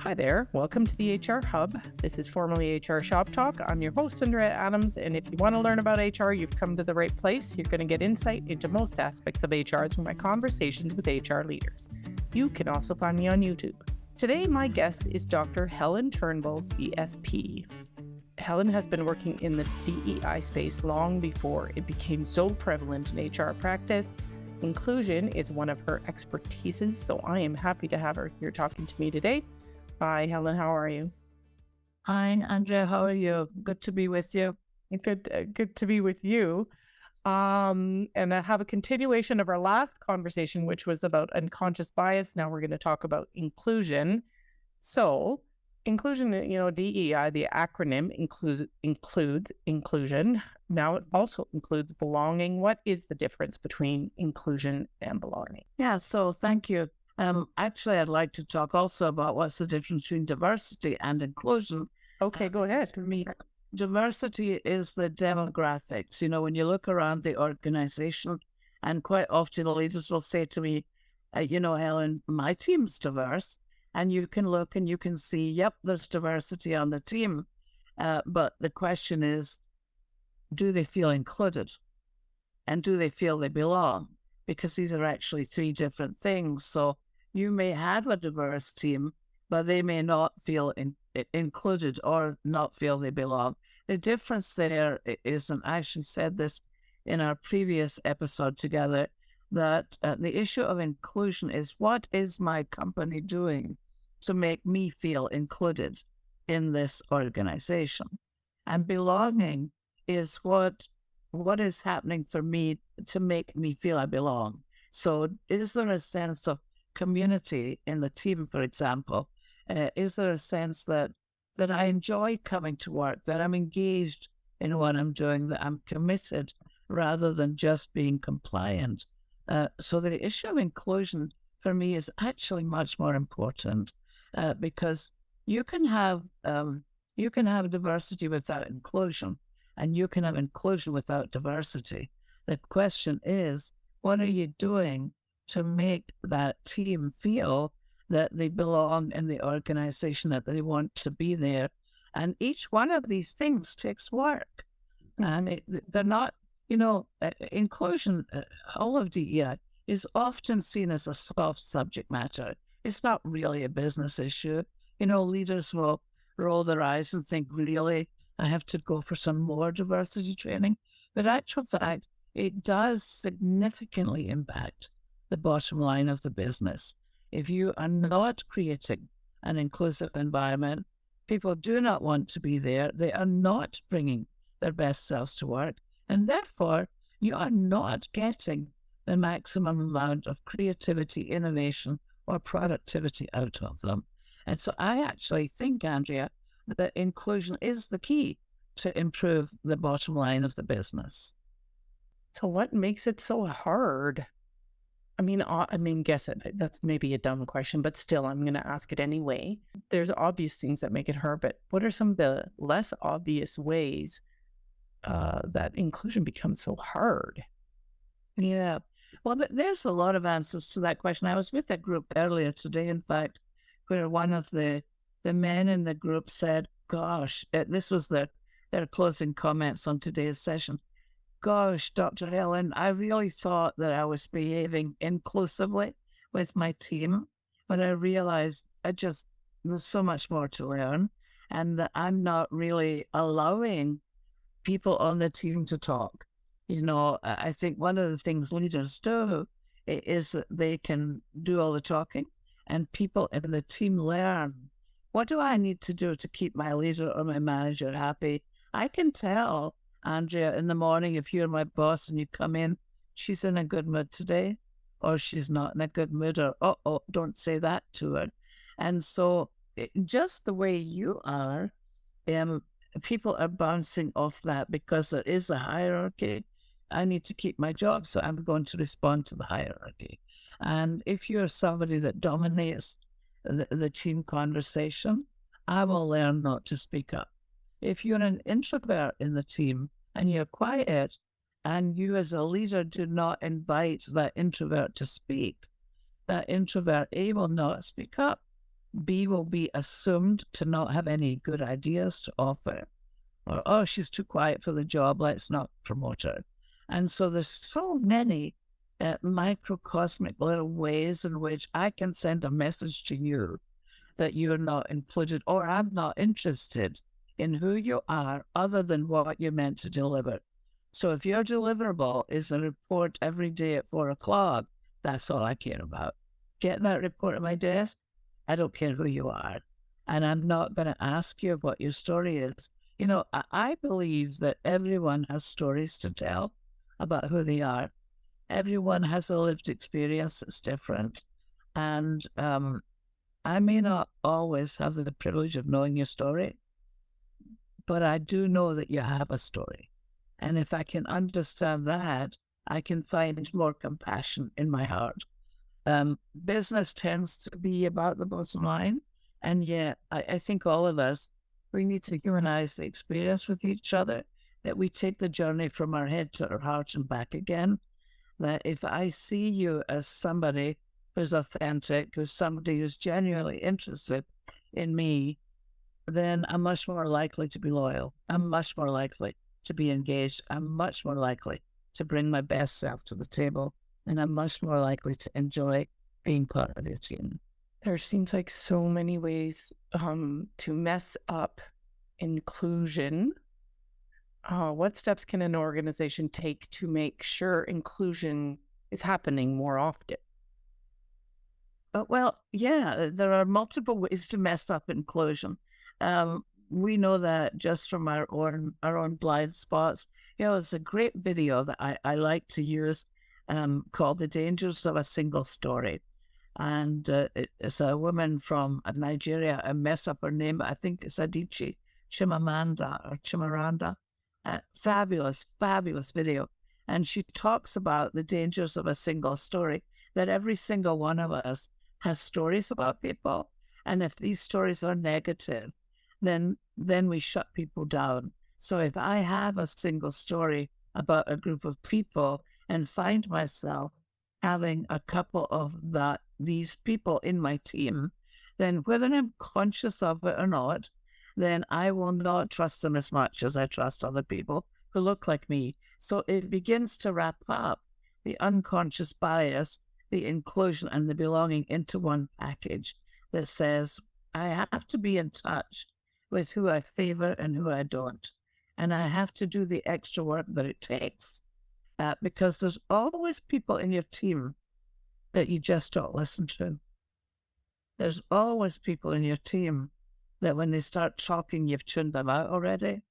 Hi there, welcome to the HR Hub. This is formerly HR Shop Talk. I'm your host, Andrea Adams, and if you want to learn about HR, you've come to the right place. You're going to get insight into most aspects of HR through my conversations with HR leaders. You can also find me on YouTube. Today, my guest is Dr. Helen Turnbull CSP. Helen has been working in the DEI space long before it became so prevalent in HR practice. Inclusion is one of her expertises, so I am happy to have her here talking to me today. Hi, Helen. How are you? Hi, Andrea. How are you? Good to be with you. Good to be with you. And I have a continuation of our last conversation, which was about unconscious bias. Now we're going to talk about inclusion. So, inclusion, DEI, the acronym includes inclusion. Now it also includes belonging. What is the difference between inclusion and belonging? Yeah. So, thank you. Actually, I'd like to talk also about what's the difference between diversity and inclusion. Okay, go ahead. For me, diversity is the demographics. When you look around the organization, and quite often the leaders will say to me, Helen, my team's diverse. And you can look and you can see, yep, there's diversity on the team. But the question is, do they feel included? And do they feel they belong? Because these are actually three different things. So you may have a diverse team, but they may not feel included or not feel they belong. The difference there is, and I actually said this in our previous episode together, that the issue of inclusion is, what is my company doing to make me feel included in this organization? And belonging is what is happening for me to make me feel I belong. So is there a sense of community in the team, for example? Is there a sense that I enjoy coming to work, that I'm engaged in what I'm doing, that I'm committed rather than just being compliant? So the issue of inclusion for me is actually much more important because you can have diversity without inclusion. And you can have inclusion without diversity. The question is, what are you doing to make that team feel that they belong in the organization, that they want to be there? And each one of these things takes work. And they're not, inclusion, all of DEI is often seen as a soft subject matter. It's not really a business issue. Leaders will roll their eyes and think, really? I have to go for some more diversity training. But actual fact, it does significantly impact the bottom line of the business. If you are not creating an inclusive environment, people do not want to be there. They are not bringing their best selves to work. And therefore, you are not getting the maximum amount of creativity, innovation, or productivity out of them. And so I actually think, Andrea, that inclusion is the key to improve the bottom line of the business. So what makes it so hard? Guess it. That's maybe a dumb question, but still, I'm going to ask it anyway. There's obvious things that make it hard, but what are some of the less obvious ways that inclusion becomes so hard? Yeah. Well, there's a lot of answers to that question. I was with a group earlier today, in fact, where one of the men in the group said, gosh, this was their closing comments on today's session. Gosh, Dr. Helen, I really thought that I was behaving inclusively with my team, but I realized there's so much more to learn, and that I'm not really allowing people on the team to talk. I think one of the things leaders do is that they can do all the talking, and people in the team learn. What do I need to do to keep my leader or my manager happy? I can tell, Andrea, in the morning, if you're my boss and you come in, she's in a good mood today, or she's not in a good mood, or, don't say that to her. And so just the way you are, people are bouncing off that because there is a hierarchy. I need to keep my job, so I'm going to respond to the hierarchy. And if you're somebody that dominates the team conversation, I will learn not to speak up. If you're an introvert in the team and you're quiet, and you as a leader do not invite that introvert to speak, that introvert A will not speak up. B will be assumed to not have any good ideas to offer. Or, oh, she's too quiet for the job, let's not promote her. And so there's so many microcosmic little ways in which I can send a message to you that you're not included, or I'm not interested in who you are other than what you're meant to deliver. So if your deliverable is a report every day at 4 o'clock, that's all I care about. Get that report at my desk. I don't care who you are. And I'm not going to ask you what your story is. You know, I believe that everyone has stories to tell about who they are. Everyone has a lived experience that's different. And I may not always have the privilege of knowing your story, but I do know that you have a story. And if I can understand that, I can find more compassion in my heart. Business tends to be about the bottom line. And yet, I think all of us, we need to humanize the experience with each other, that we take the journey from our head to our heart and back again. That if I see you as somebody who's authentic, who's somebody who's genuinely interested in me, then I'm much more likely to be loyal. I'm much more likely to be engaged. I'm much more likely to bring my best self to the table. And I'm much more likely to enjoy being part of your team. There seems like so many ways to mess up inclusion. What steps can an organization take to make sure inclusion is happening more often? Well, yeah, there are multiple ways to mess up inclusion. We know that just from our own blind spots. You know, there's a great video that I like to use called "The Dangers of a Single Story," and it's a woman from Nigeria. I mess up her name, but I think it's Adichie Chimamanda or Chimaranda. Fabulous, fabulous video, and she talks about the dangers of a single story. That every single one of us has stories about people, and if these stories are negative, then we shut people down. So if I have a single story about a group of people and find myself having a couple of these people in my team, then whether I'm conscious of it or not, then I will not trust them as much as I trust other people who look like me. So it begins to wrap up the unconscious bias, the inclusion, and the belonging into one package that says, I have to be in touch with who I favor and who I don't. And I have to do the extra work that it takes because there's always people in your team that you just don't listen to. There's always people in your team that when they start talking, you've tuned them out already.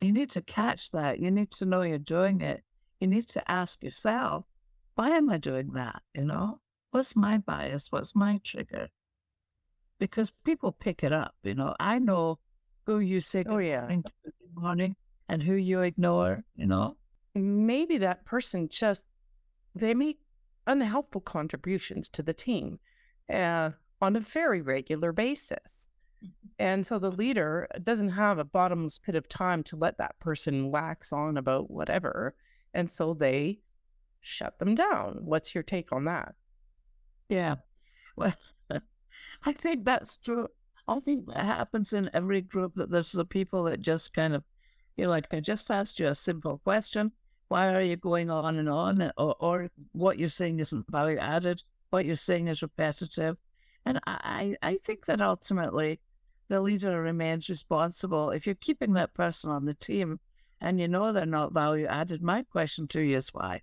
You need to catch that. You need to know you're doing it. You need to ask yourself, why am I doing that? You know, what's my bias? What's my trigger? Because people pick it up. You know, I know who you say good morning and who you ignore, you know. Maybe that person they make unhelpful contributions to the team on a very regular basis. And so the leader doesn't have a bottomless pit of time to let that person wax on about whatever. And so they shut them down. What's your take on that? Yeah. Well, I think that's true. I think that happens in every group, that there's the people that just kind of, you're like, I just asked you a simple question. Why are you going on and on? Or what you're saying isn't value added. What you're saying is repetitive. And I think that ultimately the leader remains responsible. If you're keeping that person on the team and you know they're not value added, my question to you is why?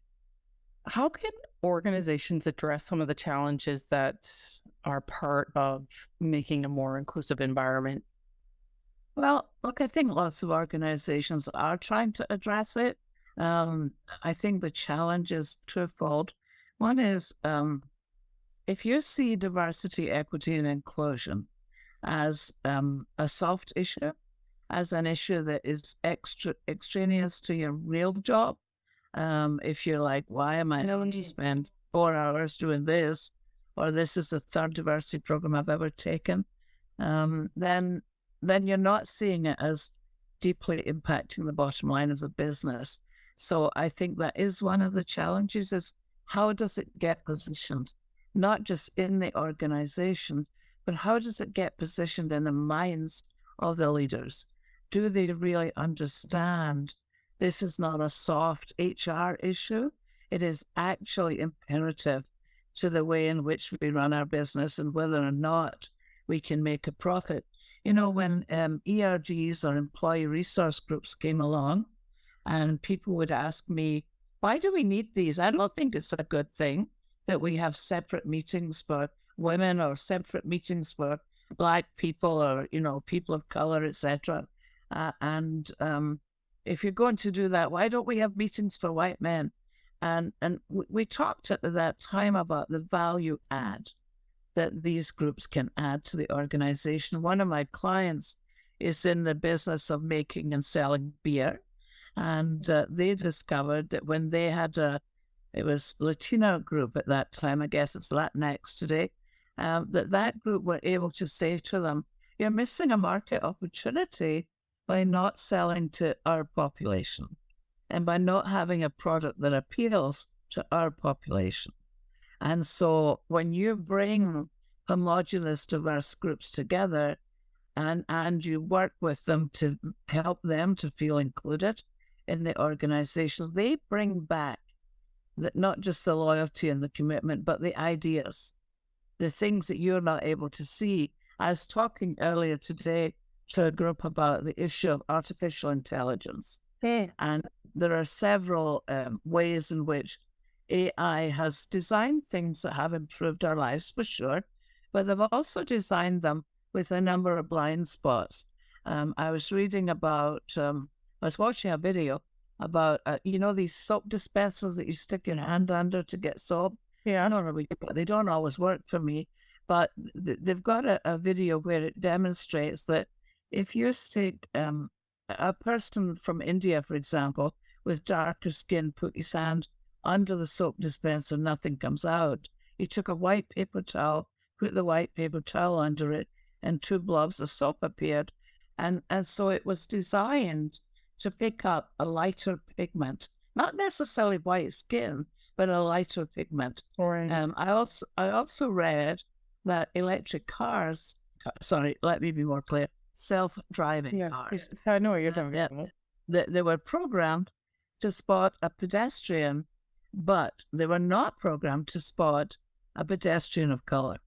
How can organizations address some of the challenges that are part of making a more inclusive environment? Well, look, I think lots of organizations are trying to address it. I think the challenge is twofold. One is if you see diversity, equity, and inclusion as a soft issue, as an issue that is extraneous to your real job, if you're like, why am I going to spend 4 hours doing this, or this is the third diversity program I've ever taken, then you're not seeing it as deeply impacting the bottom line of the business. So I think that is one of the challenges, is how does it get positioned, not just in the organization, but how does it get positioned in the minds of the leaders? Do they really understand this is not a soft HR issue? It is actually imperative to the way in which we run our business and whether or not we can make a profit. You know, when ERGs or employee resource groups came along, and people would ask me, why do we need these? I don't think it's a good thing that we have separate meetings for women or separate meetings for Black people or, you know, people of color, etc. And if you're going to do that, why don't we have meetings for white men? And we talked at that time about the value add that these groups can add to the organization. One of my clients is in the business of making and selling beer. And they discovered that when they had it was Latino group at that time, I guess it's Latinx today, that group were able to say to them, you're missing a market opportunity by not selling to our population and by not having a product that appeals to our population. And so when you bring homogenous, diverse groups together and you work with them to help them to feel included in the organization, they bring back not just the loyalty and the commitment, but the ideas, the things that you're not able to see. I was talking earlier today to a group about the issue of artificial intelligence. And there are several ways in which AI has designed things that have improved our lives for sure, but they've also designed them with a number of blind spots. I was reading about, I was watching a video about, you know, these soap dispensers that you stick your hand under to get soap. Yeah. I don't know, they don't always work for me, but they've got a video where it demonstrates that if you stick a person from India, for example, with darker skin, put his hand under the soap dispenser, nothing comes out. He took a white paper towel, put the white paper towel under it, and 2 blobs of soap appeared. And so it was designed to pick up a lighter pigment, not necessarily white skin, but a lighter pigment. Right. I also read that electric cars, sorry, let me be more clear, self-driving cars. I know what you're talking about. They were programmed to spot a pedestrian, but they were not programmed to spot a pedestrian of color.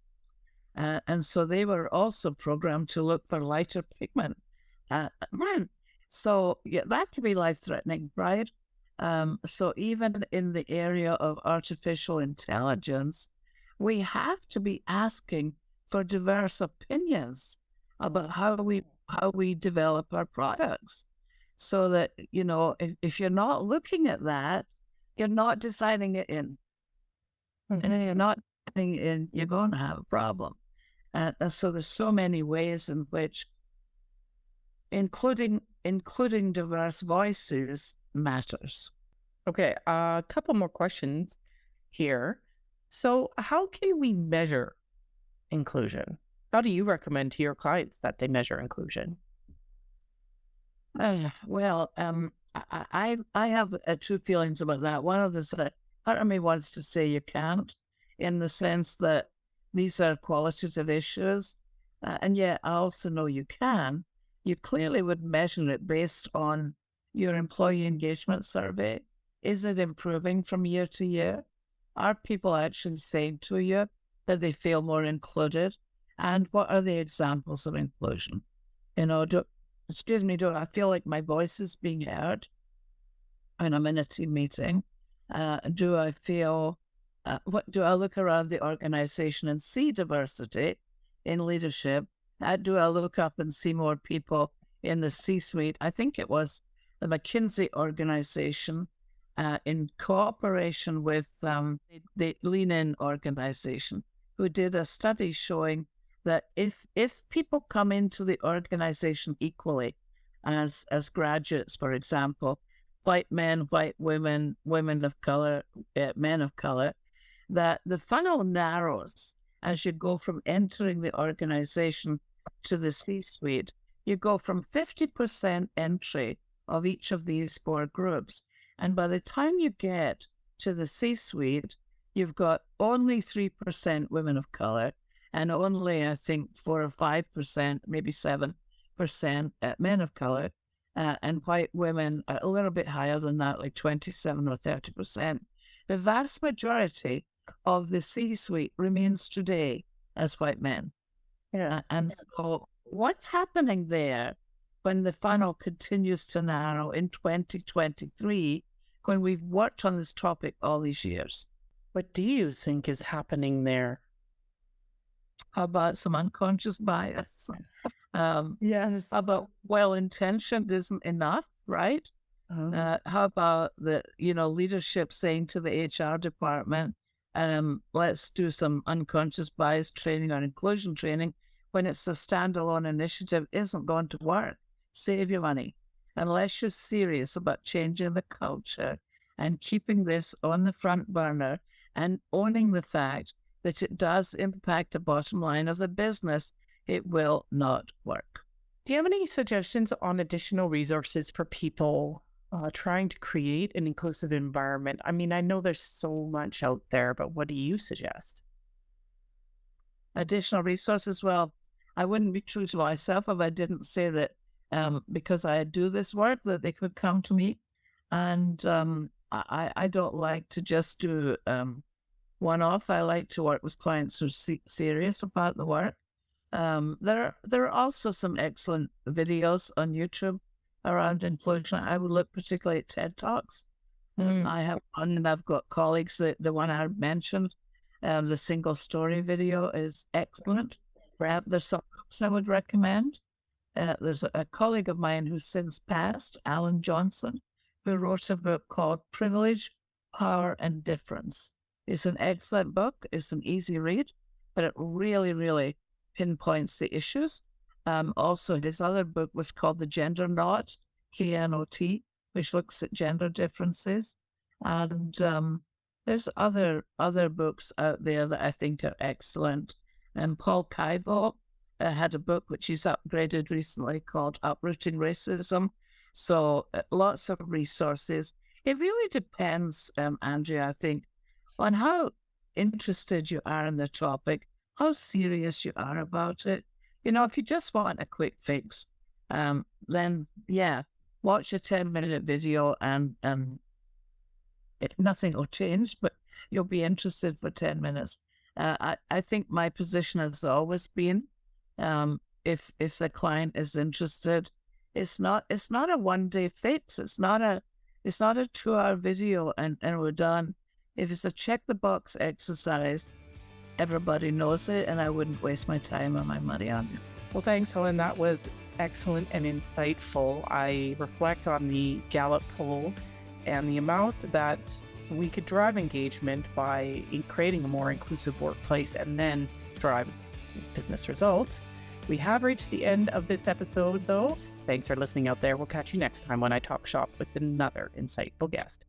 And so they were also programmed to look for lighter pigment. So yeah, that could be life-threatening, right? So even in the area of artificial intelligence, we have to be asking for diverse opinions about how we develop our products, so that, you know, if you're not looking at that, you're not designing it in. And if you're not designing it in, you're going to have a problem. And so there's so many ways in which including diverse voices matters. Okay, a couple more questions here. So how can we measure inclusion? How do you recommend to your clients that they measure inclusion? Well, I have 2 feelings about that. One of them is that part of me wants to say you can't, in the sense that these are qualitative issues, and yet I also know you can. You clearly would measure it based on your employee engagement survey. Is it improving from year to year? Are people actually saying to you that they feel more included? And what are the examples of inclusion? You know, do I feel like my voice is being heard when I'm in a team meeting? Do I feel, do I look around the organization and see diversity in leadership? Do I look up and see more people in the C-suite? I think it was the McKinsey organization in cooperation with the Lean In organization, who did a study showing that if people come into the organization equally as graduates, for example, white men, white women, women of color, men of color, that the funnel narrows as you go from entering the organization to the C-suite. You go from 50% entry of each of these 4 groups. And by the time you get to the C-suite, you've got only 3% women of color and only, I think, 4 or 5%, maybe 7% men of color, and white women a little bit higher than that, like 27 or 30%. The vast majority of the C-suite remains today as white men. Yeah. And so what's happening there when the funnel continues to narrow in 2023, when we've worked on this topic all these years? What do you think is happening there? How about some unconscious bias? Yes. How about well-intentioned isn't enough, right? How about the leadership saying to the HR department, let's do some unconscious bias training or inclusion training, when it's a standalone initiative isn't going to work. Save your money. Unless you're serious about changing the culture and keeping this on the front burner and owning the fact that it does impact the bottom line of the business, it will not work. Do you have any suggestions on additional resources for people trying to create an inclusive environment? I mean, I know there's so much out there, but what do you suggest? Additional resources? Well, I wouldn't be true to myself if I didn't say that because I do this work, that they could come to me. And I don't like to just do one-off. I like to work with clients who are serious about the work. There are also some excellent videos on YouTube around inclusion. I would look particularly at TED Talks. I have one, and I've got colleagues. The one I mentioned, the single story video is excellent. There's some books I would recommend. There's a colleague of mine who's since passed, Alan Johnson, who wrote a book called Privilege, Power, and Difference. It's an excellent book. It's an easy read, but it really, really pinpoints the issues. Also, his other book was called The Gender Knot, KNOT, which looks at gender differences. And there's other books out there that I think are excellent. And Paul Kaivo had a book which he's upgraded recently called Uprooting Racism. So lots of resources. It really depends, Andrea, I think, on how interested you are in the topic, how serious you are about it. If you just want a quick fix, then yeah, watch a 10-minute video and nothing will change, but you'll be interested for 10 minutes. I think my position has always been, if the client is interested, it's not a one-day fix. It's not a 2-hour video and we're done. If it's a check the box exercise, everybody knows it, and I wouldn't waste my time or my money on it. Well, thanks, Helen. That was excellent and insightful. I reflect on the Gallup poll and the amount that we could drive engagement by creating a more inclusive workplace and then drive business results. We have reached the end of this episode, though. Thanks for listening out there. We'll catch you next time when I talk shop with another insightful guest.